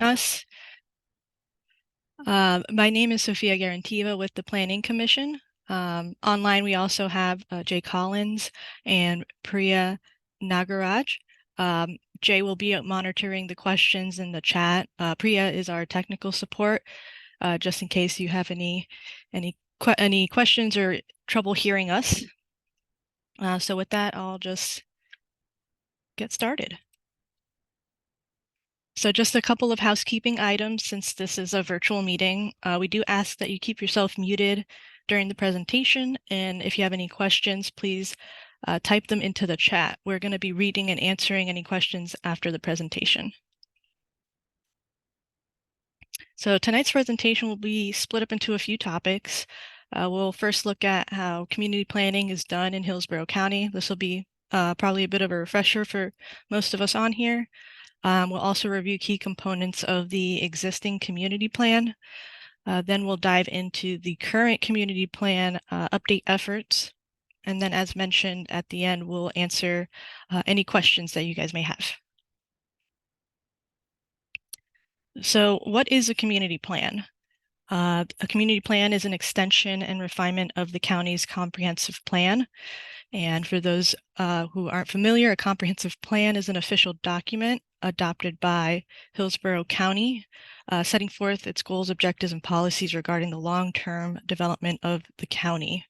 us. My name is Sophia Garantiva with the Planning Commission. Online, we also have Jay Collins and Priya Nagaraj. Jay will be monitoring the questions in the chat. Priya is our technical support, just in case you have any questions or trouble hearing us. So with that, I'll just get started. So just a couple of housekeeping items since this is a virtual meeting. We do ask that you keep yourself muted during the presentation, and if you have any questions, please type them into the chat. We're going to be reading and answering any questions after the presentation. So tonight's presentation will be split up into a few topics. We'll first look at how community planning is done in Hillsborough County. This will be probably a bit of a refresher for most of us on here. We'll also review key components of the existing community plan. Then we'll dive into the current community plan update efforts. And then as mentioned at the end, we'll answer any questions that you guys may have. So what is a community plan? A community plan is an extension and refinement of the county's comprehensive plan. And for those who aren't familiar, a comprehensive plan is an official document adopted by Hillsborough County, setting forth its goals, objectives, and policies regarding the long-term development of the county.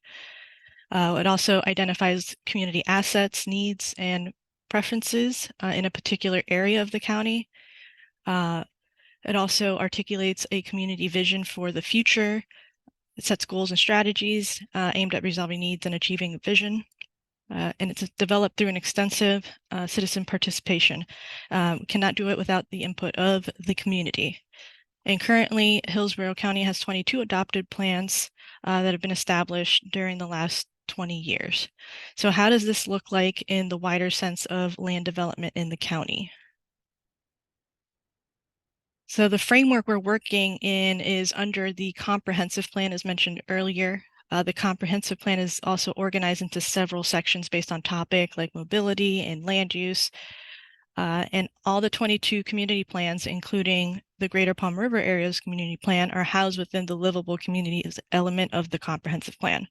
It also identifies community assets, needs, and preferences in a particular area of the county. It also articulates a community vision for the future. It sets goals and strategies aimed at resolving needs and achieving a vision. And it's developed through an extensive citizen participation. Cannot do it without the input of the community. And currently, Hillsborough County has 22 adopted plans that have been established during the last 20 years. So how does this look like in the wider sense of land development in the county? So the framework we're working in is under the comprehensive plan, as mentioned earlier. The comprehensive plan is also organized into several sections based on topic, like mobility and land use. And all the 22 community plans, including the Greater Palm River Area's community plan, are housed within the livable communities element of the comprehensive plan.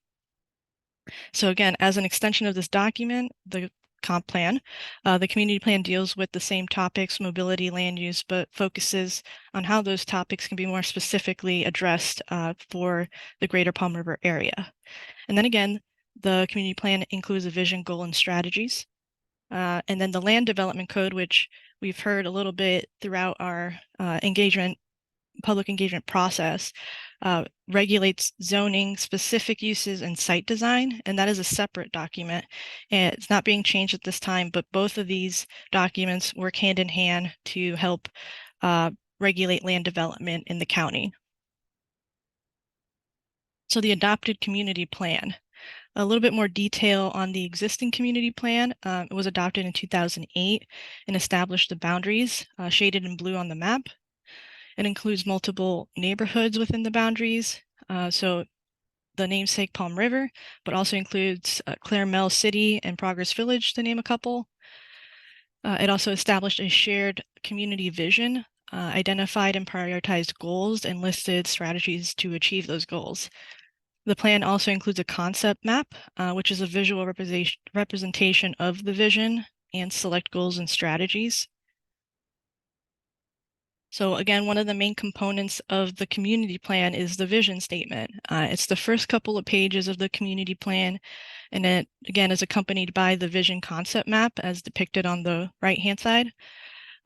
So again, as an extension of this document, the comp plan, the community plan deals with the same topics, mobility, land use, but focuses on how those topics can be more specifically addressed for the Greater Palm River area. And then again, the community plan includes a vision, goal, and strategies. And then the land development code, which we've heard a little bit throughout our public engagement process, regulates zoning, specific uses, and site design, and that is a separate document. And it's not being changed at this time, but both of these documents work hand in hand to help regulate land development in the county. So the adopted community plan. A little bit more detail on the existing community plan. It was adopted in 2008 and established the boundaries, shaded in blue on the map. It includes multiple neighborhoods within the boundaries. So the namesake Palm River, but also includes Claremelle City and Progress Village, to name a couple. It also established a shared community vision, identified and prioritized goals, and listed strategies to achieve those goals. The plan also includes a concept map, which is a visual representation of the vision and select goals and strategies. So again, one of the main components of the community plan is the vision statement. It's the first couple of pages of the community plan, and it, again, is accompanied by the vision concept map as depicted on the right-hand side.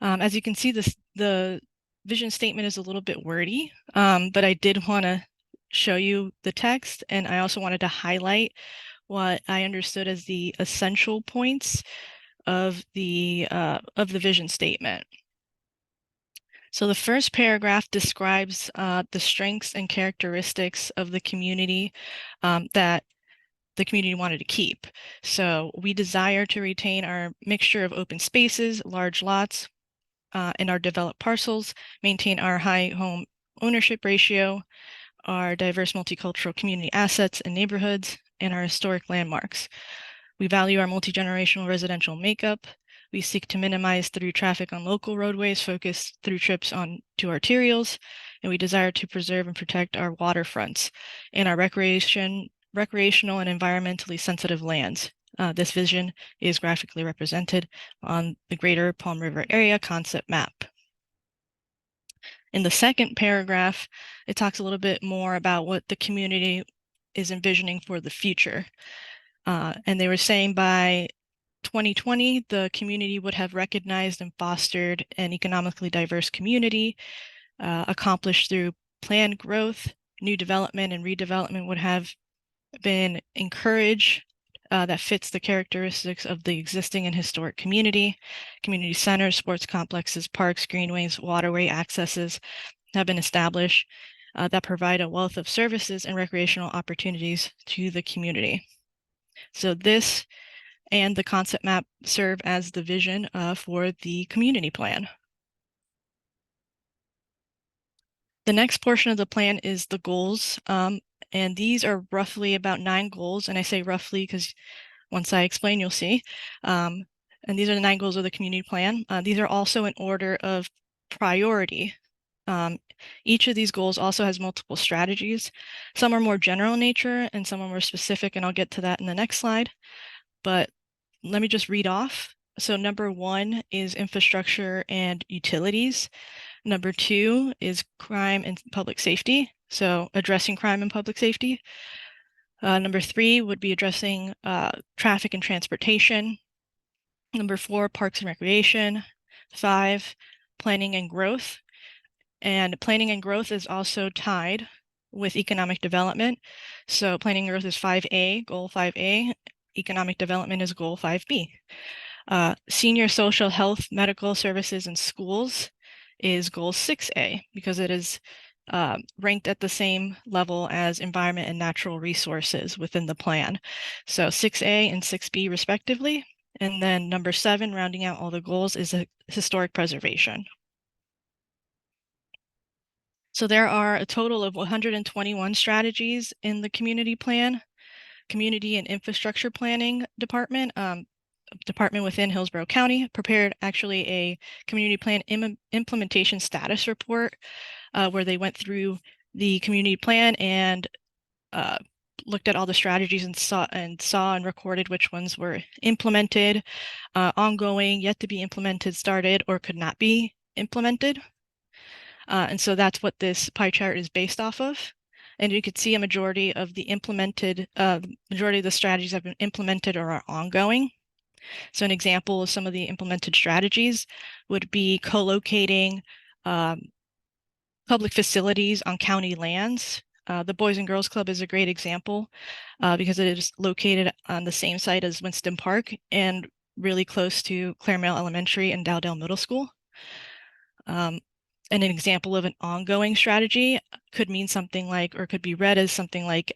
As you can see, the vision statement is a little bit wordy, but I did want to show you the text, and I also wanted to highlight what I understood as the essential points of the vision statement. So the first paragraph describes the strengths and characteristics of the community that the community wanted to keep. So we desire to retain our mixture of open spaces, large lots, and our developed parcels, maintain our high home ownership ratio, our diverse multicultural community assets and neighborhoods, and our historic landmarks. We value our multi-generational residential makeup. We seek to minimize through traffic on local roadways, focus through trips on to arterials, and we desire to preserve and protect our waterfronts and our recreational and environmentally sensitive lands. This vision is graphically represented on the Greater Palm River Area concept map. In the second paragraph, it talks a little bit more about what the community is envisioning for the future. And they were saying by 2020, the community would have recognized and fostered an economically diverse community, accomplished through planned growth, new development and redevelopment would have been encouraged that fits the characteristics of the existing and historic community. Community centers, sports complexes, parks, greenways, waterway accesses have been established that provide a wealth of services and recreational opportunities to the community. So this and the concept map serve as the vision for the community plan. The next portion of the plan is the goals, and these are roughly about 9 goals, and I say roughly because once I explain, you'll see. And these are the 9 goals of the community plan. These are also in order of priority. Each of these goals also has multiple strategies. Some are more general in nature and some are more specific, and I'll get to that in the next slide. But let me just read off. So number 1 is infrastructure and utilities. Number 2 is crime and public safety. So addressing crime and public safety. Number 3 would be addressing traffic and transportation. Number 4, parks and recreation. 5, planning and growth. And planning and growth is also tied with economic development. So planning and growth is 5A, goal 5A. Economic development is goal 5B. Senior social health, medical services, and schools is goal 6A because it is ranked at the same level as environment and natural resources within the plan. So 6A and 6B respectively. And then number 7, rounding out all the goals, is a historic preservation. So there are a total of 121 strategies in the community plan. Community and Infrastructure Planning Department, department within Hillsborough County, prepared actually a community plan implementation status report where they went through the community plan and looked at all the strategies and saw and recorded which ones were implemented, ongoing, yet to be implemented, started, or could not be implemented. And so that's what this pie chart is based off of. And you could see a majority of the majority of the strategies have been implemented or are ongoing. So an example of some of the implemented strategies would be co-locating public facilities on county lands. The Boys and Girls Club is a great example because it is located on the same site as Winston Park and really close to Claremont Elementary and Dowdale Middle School. And an example of an ongoing strategy could mean something like, or could be read as something like,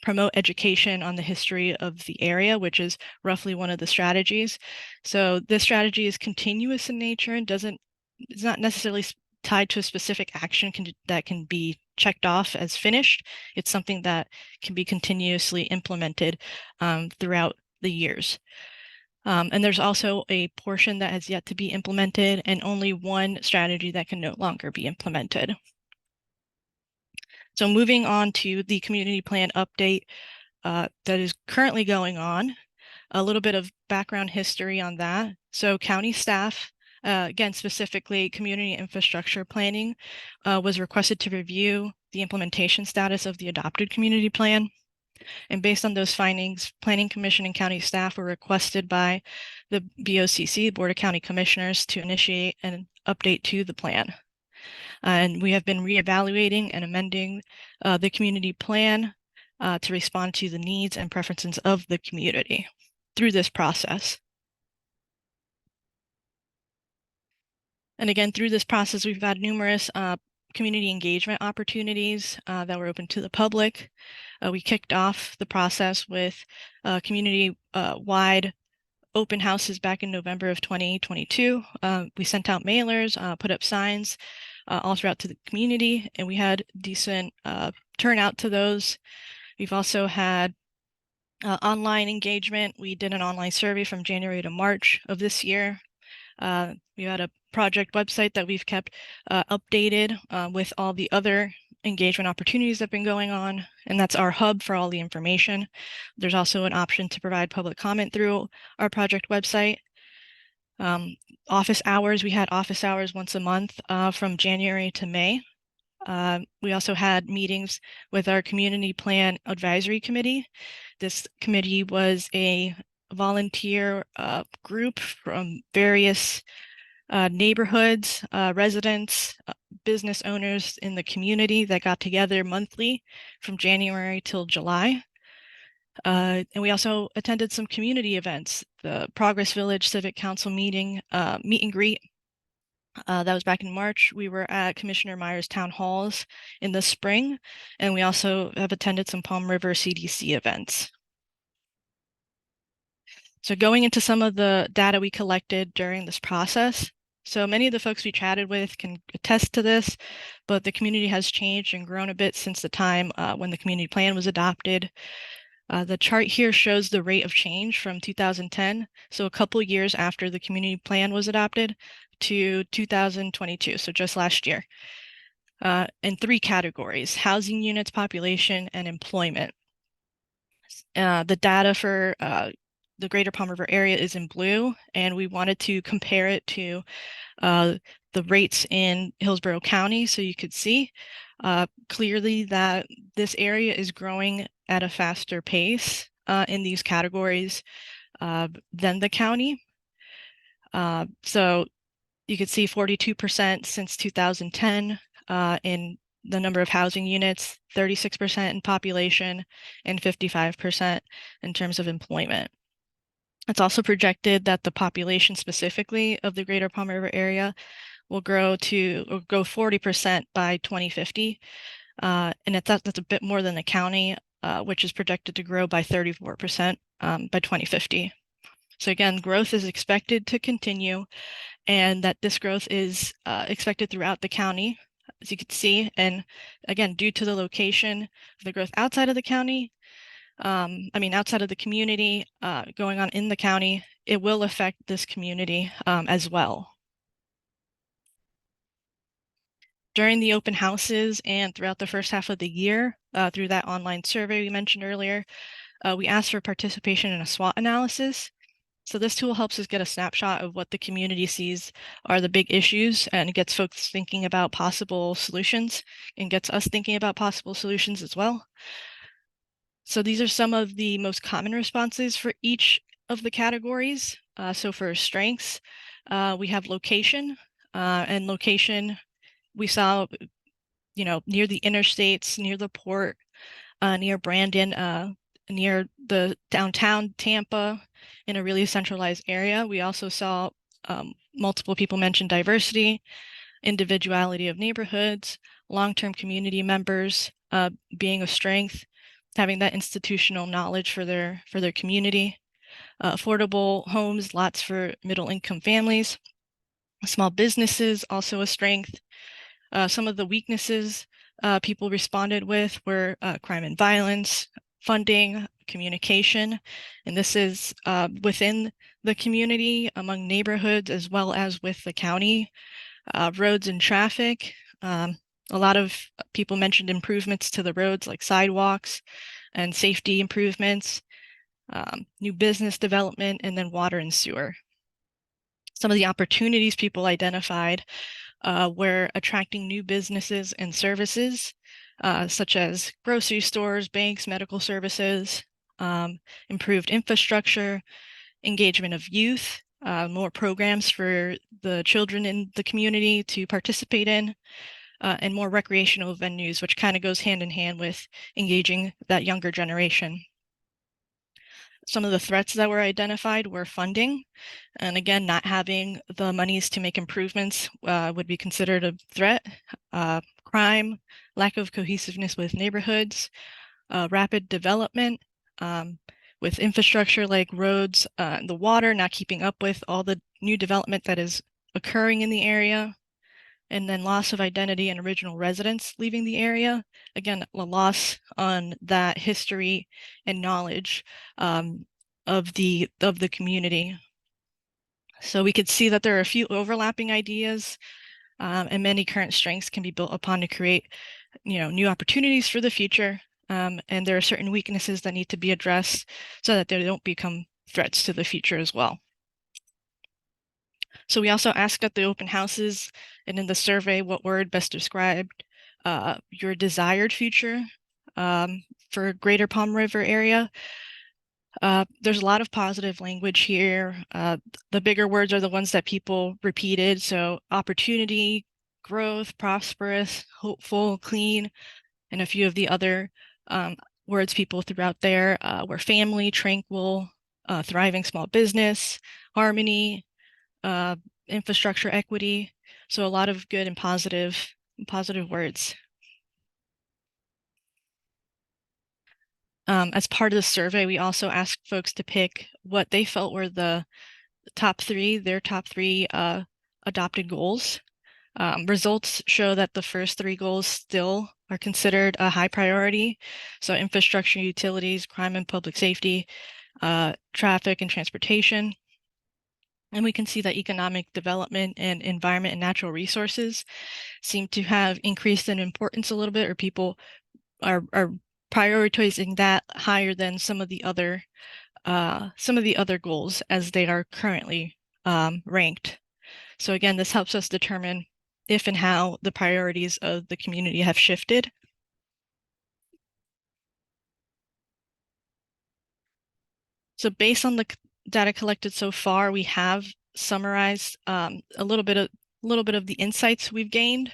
promote education on the history of the area, which is roughly one of the strategies. So this strategy is continuous in nature and it's not necessarily tied to a specific action that can be checked off as finished. It's something that can be continuously implemented throughout the years. And there's also a portion that has yet to be implemented and only one strategy that can no longer be implemented. So moving on to the community plan update that is currently going on, a little bit of background history on that. So county staff, again, specifically community infrastructure planning, was requested to review the implementation status of the adopted community plan. And based on those findings, Planning Commission and county staff were requested by the BOCC, Board of County Commissioners, to initiate an update to the plan. And we have been reevaluating and amending the community plan to respond to the needs and preferences of the community through this process. And again, through this process, we've had numerous community engagement opportunities that were open to the public. We kicked off the process with community-wide open houses back in November of 2022. We sent out mailers, put up signs all throughout to the community, and we had decent turnout to those. We've also had Online engagement, we did an online survey from January to March of this year. We had a project website that we've kept updated with all the other engagement opportunities that have been going on, and that's our hub for all the information. There's also an option to provide public comment through our project website. Office hours, we had office hours once a month from January to May. We also had meetings with our community plan advisory committee. This committee was a volunteer group from various neighborhoods, residents, business owners in the community that got together monthly from January till July. And we also attended some community events, the Progress Village Civic Council meeting, meet and greet. That was back in March. We were at Commissioner Myers Town Halls in the spring, and we also have attended some Palm River CDC events. So going into some of the data we collected during this process, so many of the folks we chatted with can attest to this, but the community has changed and grown a bit since the time when the community plan was adopted. The chart here shows the rate of change from 2010, so a couple years after the community plan was adopted, to 2022, so just last year, in three categories: housing units, population, and employment. The data for the Greater Palm River area is in blue, and we wanted to compare it to the rates in Hillsborough County, so you could see clearly that this area is growing at a faster pace in these categories than the county. So you could see 42% since 2010 in the number of housing units, 36% in population, and 55% in terms of employment. It's also projected that the population specifically of the Greater Palm River area will grow 40% by 2050. And that's a bit more than the county, which is projected to grow by 34% by 2050. So again, growth is expected to continue, and that this growth is expected throughout the county, as you can see. And again, due to the location of the growth outside of the county, outside of the community going on in the county, it will affect this community as well. During the open houses and throughout the first half of the year, through that online survey we mentioned earlier, we asked for participation in a SWOT analysis. So this tool helps us get a snapshot of what the community sees are the big issues, and it gets folks thinking about possible solutions and gets us thinking about possible solutions as well. So these are some of the most common responses for each of the categories. So for strengths, we have location, and location we saw, near the interstates, near the port, near Brandon, near the downtown Tampa, in a really centralized area. We also saw multiple people mention diversity, individuality of neighborhoods, long-term community members being a strength, having that institutional knowledge for their community, affordable homes, lots for middle-income families, small businesses, also a strength. Some of the weaknesses people responded with were crime and violence, funding, communication, and this is within the community, among neighborhoods, as well as with the county. Roads and traffic. A lot of people mentioned improvements to the roads, like sidewalks and safety improvements, new business development, and then water and sewer. Some of the opportunities people identified were attracting new businesses and services, such as grocery stores, banks, medical services, improved infrastructure, engagement of youth, more programs for the children in the community to participate in, and more recreational venues, which kind of goes hand in hand with engaging that younger generation. Some of the threats that were identified were funding, and again, not having the monies to make improvements would be considered a threat. Crime, lack of cohesiveness with neighborhoods, rapid development with infrastructure like roads, the water, not keeping up with all the new development that is occurring in the area, and then loss of identity and original residents leaving the area. Again, a loss on that history and knowledge of the community. So we could see that there are a few overlapping ideas, and many current strengths can be built upon to create, new opportunities for the future. And there are certain weaknesses that need to be addressed so that they don't become threats to the future as well. So we also asked at the open houses and in the survey what word best described your desired future for Greater Palm River area. There's a lot of positive language here. The bigger words are the ones that people repeated. So opportunity, growth, prosperous, hopeful, clean, and a few of the other words people threw out there were family, tranquil, thriving small business, harmony, infrastructure equity. So a lot of good and positive words. As part of the survey, we also asked folks to pick what they felt were their top three adopted goals. Results show that the first three goals still are considered a high priority. So infrastructure, utilities, crime and public safety, traffic and transportation. And we can see that economic development and environment and natural resources seem to have increased in importance a little bit, or people are prioritizing that higher than some of the other goals as they are currently ranked. So again, this helps us determine if and how the priorities of the community have shifted. So based on the data collected so far, we have summarized a little bit of the insights we've gained.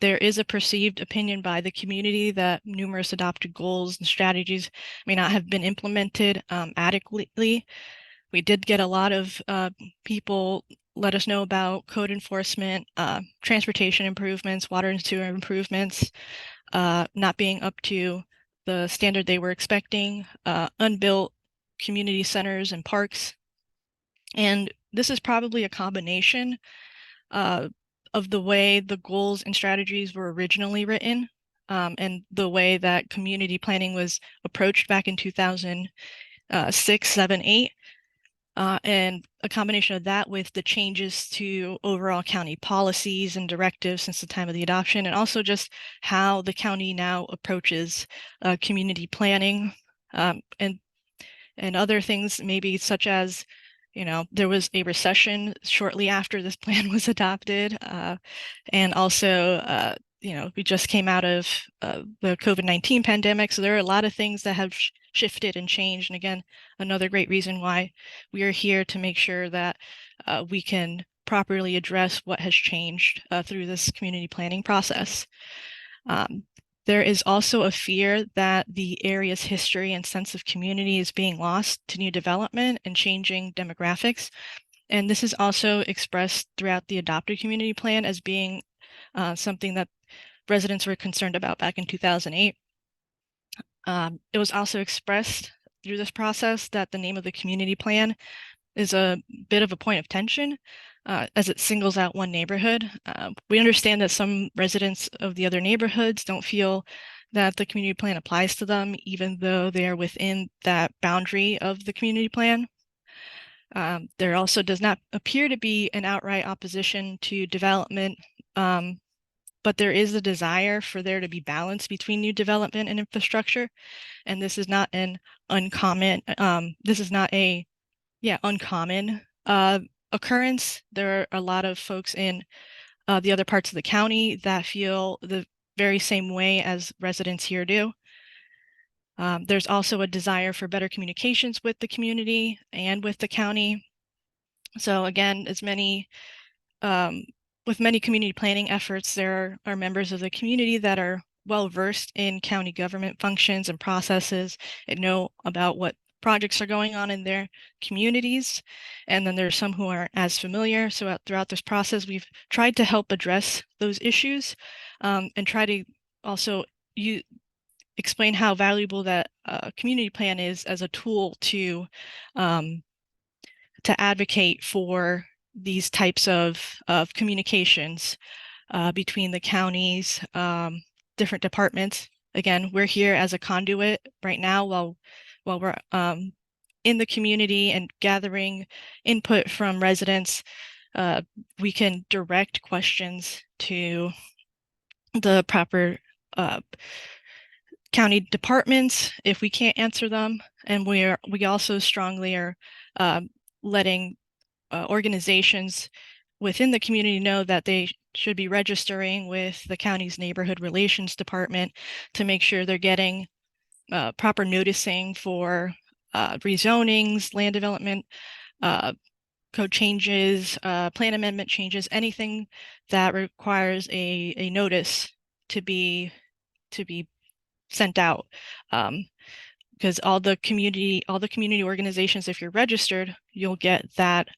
There is a perceived opinion by the community that numerous adopted goals and strategies may not have been implemented adequately. We did get a lot of people let us know about code enforcement, transportation improvements, water and sewer improvements, not being up to the standard they were expecting, unbuilt community centers and parks. And this is probably a combination of the way the goals and strategies were originally written, and the way that community planning was approached back in 2006, 7, 8. And a combination of that with the changes to overall county policies and directives since the time of the adoption, and also just how the county now approaches community planning, and other things, maybe such as, there was a recession shortly after this plan was adopted, and also, we just came out of the COVID-19 pandemic, so there are a lot of things that have shifted and changed. And again, another great reason why we are here to make sure that we can properly address what has changed through this community planning process. There is also a fear that the area's history and sense of community is being lost to new development and changing demographics. And this is also expressed throughout the adopted community plan as being something that residents were concerned about back in 2008. It was also expressed through this process that the name of the community plan is a bit of a point of tension, as it singles out one neighborhood. We understand that some residents of the other neighborhoods don't feel that the community plan applies to them, even though they are within that boundary of the community plan. There also does not appear to be an outright opposition to development, but there is a desire for there to be balance between new development and infrastructure. And this is not an uncommon, uncommon occurrence. There are a lot of folks in the other parts of the county that feel the very same way as residents here do. There's also a desire for better communications with the community and with the county. So again, with many community planning efforts, there are members of the community that are well versed in county government functions and processes and know about what projects are going on in their communities. And then there's some who aren't as familiar. So throughout this process, we've tried to help address those issues, and try to also explain how valuable that community plan is as a tool to advocate for these types of communications between the counties, different departments. Again, we're here as a conduit right now while we're in the community and gathering input from residents. We can direct questions to the proper county departments if we can't answer them, and we also strongly are letting organizations within the community know that they should be registering with the county's neighborhood relations department to make sure they're getting proper noticing for rezonings, land development, code changes, plan amendment changes, anything that requires a notice to be sent out. Because all the community organizations, if you're registered, you'll get that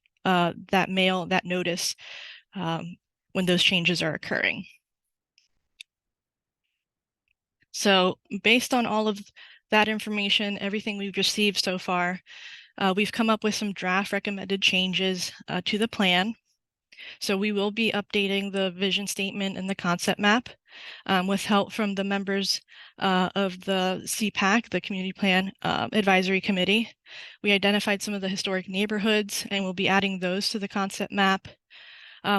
mail, that notice when those changes are occurring. So based on all of that information, everything we've received so far, we've come up with some draft recommended changes to the plan. So we will be updating the vision statement and the concept map with help from the members of the CPAC, the Community Plan Advisory Committee. We identified some of the historic neighborhoods and we'll be adding those to the concept map.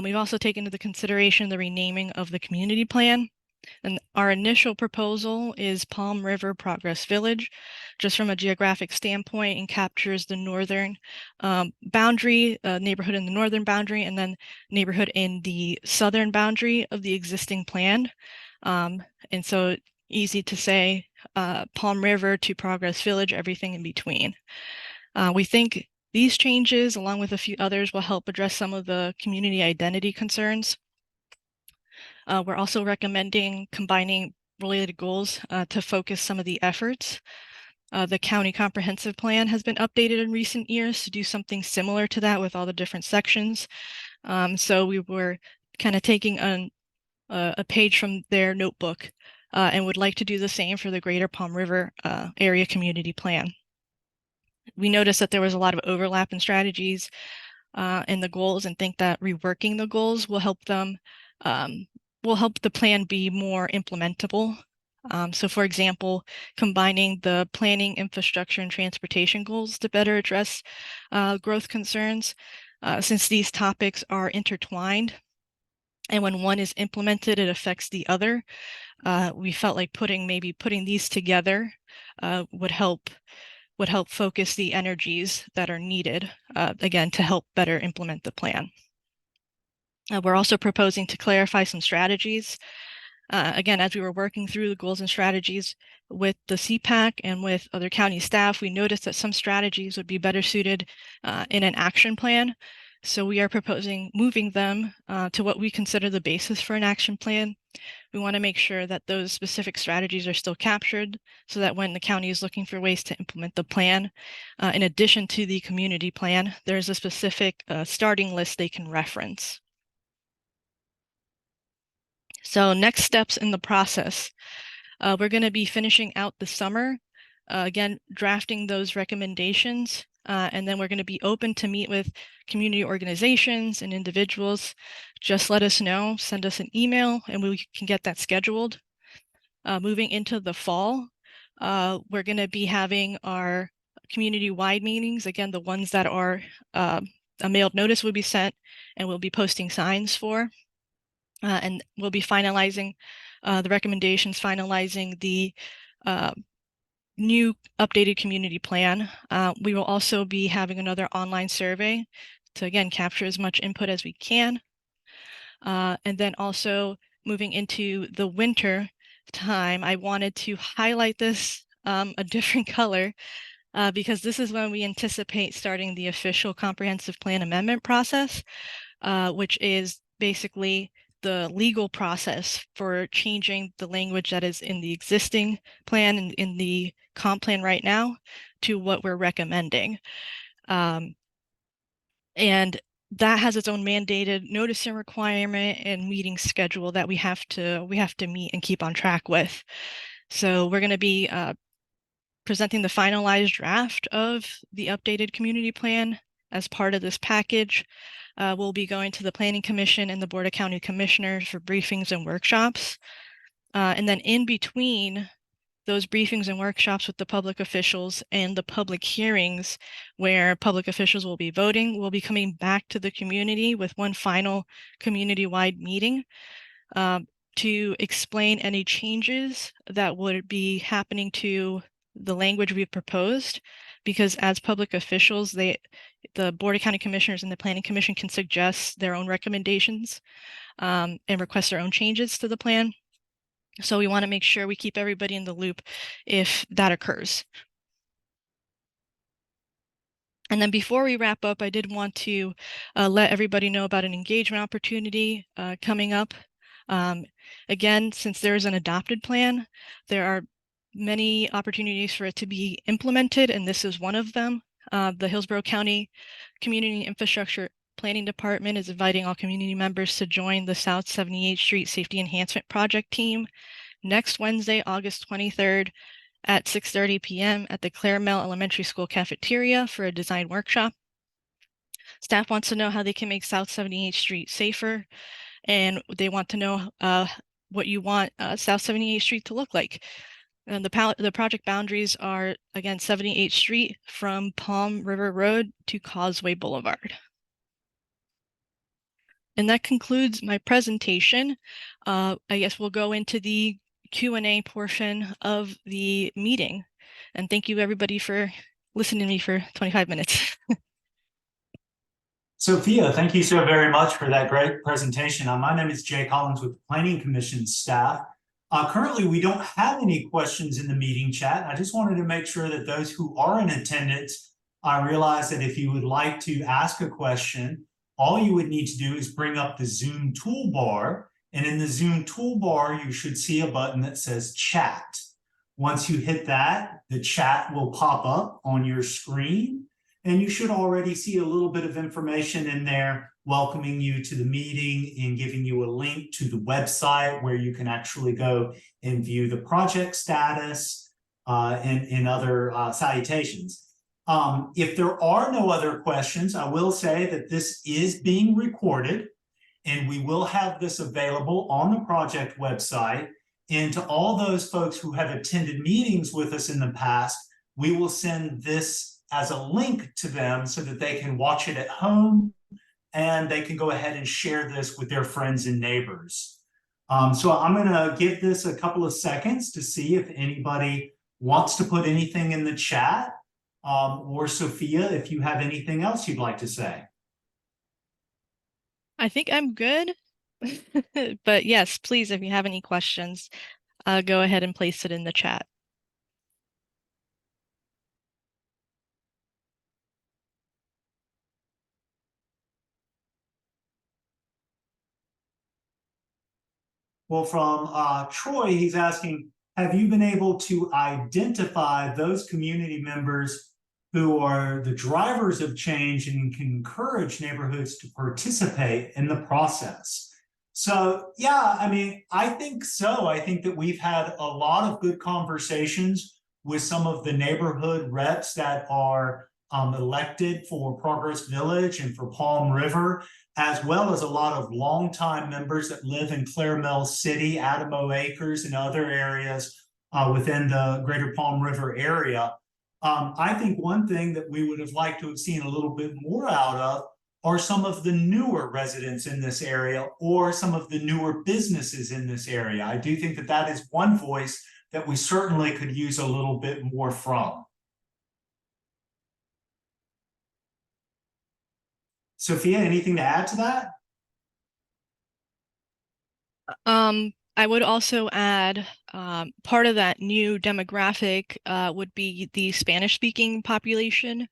We've also taken into consideration the renaming of the community plan. And our initial proposal is Palm River Progress Village, just from a geographic standpoint, and captures the northern boundary, neighborhood in the northern boundary, and then neighborhood in the southern boundary of the existing plan. And so easy to say Palm River to Progress Village, everything in between. We think these changes, along with a few others, will help address some of the community identity concerns. We're also recommending combining related goals to focus some of the efforts. The county comprehensive plan has been updated in recent years to do something similar to that with all the different sections. So we were kind of taking a page from their notebook and would like to do the same for the Greater Palm River Area Community Plan. We noticed that there was a lot of overlap in strategies and the goals, and think that reworking the goals will help them will help the plan be more implementable. So for example, combining the planning, infrastructure, and transportation goals to better address growth concerns, since these topics are intertwined, and when one is implemented, it affects the other. We felt like putting these together would help focus the energies that are needed, again, to help better implement the plan. We're also proposing to clarify some strategies. Again, as we were working through the goals and strategies with the CPAC and with other county staff, we noticed that some strategies would be better suited in an action plan. So we are proposing moving them to what we consider the basis for an action plan. We want to make sure that those specific strategies are still captured so that when the county is looking for ways to implement the plan, in addition to the community plan, there's a specific starting list they can reference. So next steps in the process, we're going to be finishing out the summer, again, drafting those recommendations, and then we're going to be open to meet with community organizations and individuals. Just let us know, send us an email, and we can get that scheduled. Moving into the fall, we're going to be having our community-wide meetings, again, the ones that are a mailed notice will be sent and we'll be posting signs for. And we'll be finalizing the recommendations, finalizing the new updated community plan. We will also be having another online survey to, again, capture as much input as we can. And then also moving into the winter time, I wanted to highlight this a different color because this is when we anticipate starting the official comprehensive plan amendment process, which is basically the legal process for changing the language that is in the existing plan and in the comp plan right now to what we're recommending. And that has its own mandated noticing requirement and meeting schedule that we have to meet and keep on track with. So we're going to be presenting the finalized draft of the updated community plan as part of this package. we'll be going to the Planning Commission and the Board of County Commissioners for briefings and workshops. And then in between those briefings and workshops with the public officials and the public hearings where public officials will be voting, we'll be coming back to the community with one final community-wide meeting to explain any changes that would be happening to the language we've proposed. Because as public officials, the Board of County Commissioners and the Planning Commission can suggest their own recommendations and request their own changes to the plan. So we want to make sure we keep everybody in the loop if that occurs. And then before we wrap up, I did want to let everybody know about an engagement opportunity coming up. Again, since there is an adopted plan, there are many opportunities for it to be implemented, and this is one of them. The Hillsborough County Community Infrastructure Planning Department is inviting all community members to join the South 78th Street Safety Enhancement Project team next Wednesday, August 23rd at 6:30 p.m. at the Claire Mell Elementary School cafeteria for a design workshop. Staff wants to know how they can make South 78th Street safer, and they want to know what you want South 78th Street to look like. And the project boundaries are, again, 78th Street from Palm River Road to Causeway Boulevard. And that concludes my presentation. I guess we'll go into the Q&A portion of the meeting. And thank you everybody for listening to me for 25 minutes. Sophia, thank you so very much for that great presentation. My name is Jay Collins with the Planning Commission staff. Currently, we don't have any questions in the meeting chat. I just wanted to make sure that those who are in attendance, I realize that if you would like to ask a question, all you would need to do is bring up the Zoom toolbar. And in the Zoom toolbar, you should see a button that says chat. Once you hit that, the chat will pop up on your screen. And you should already see a little bit of information in there welcoming you to the meeting and giving you a link to the website where you can actually go and view the project status and other salutations. If there are no other questions, I will say that this is being recorded and we will have this available on the project website. And to all those folks who have attended meetings with us in the past, we will send this as a link to them so that they can watch it at home and they can go ahead and share this with their friends and neighbors. So I'm going to give this a couple of seconds to see if anybody wants to put anything in the chat, or Sophia, if you have anything else you'd like to say. I think I'm good. But yes, please, if you have any questions, go ahead and place it in the chat. Well, from Troy, he's asking, have you been able to identify those community members who are the drivers of change and can encourage neighborhoods to participate in the process? So, yeah, I mean, I think so. I think that we've had a lot of good conversations with some of the neighborhood reps that are elected for Progress Village and for Palm River, as well as a lot of longtime members that live in Claire Mell City, Adamo Acres, and other areas within the greater Palm River area. I think one thing that we would have liked to have seen a little bit more out of are some of the newer residents in this area or some of the newer businesses in this area. I do think that that is one voice that we certainly could use a little bit more from. Sophia, anything to add to that? I would also add part of that new demographic would be the Spanish-speaking population.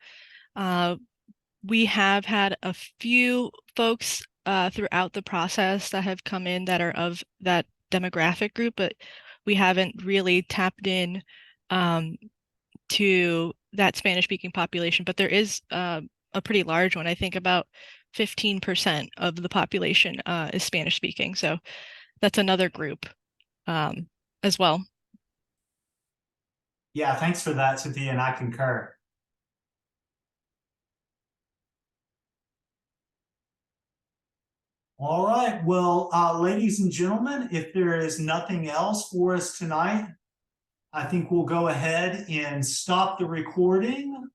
We have had a few folks throughout the process that have come in that are of that demographic group, but we haven't really tapped in to that Spanish-speaking population. But there is a pretty large one. I think about 15% of the population is Spanish-speaking. So that's another group as well. Yeah, thanks for that, Sophia, and I concur. All right, well, ladies and gentlemen, if there is nothing else for us tonight, I think we'll go ahead and stop the recording.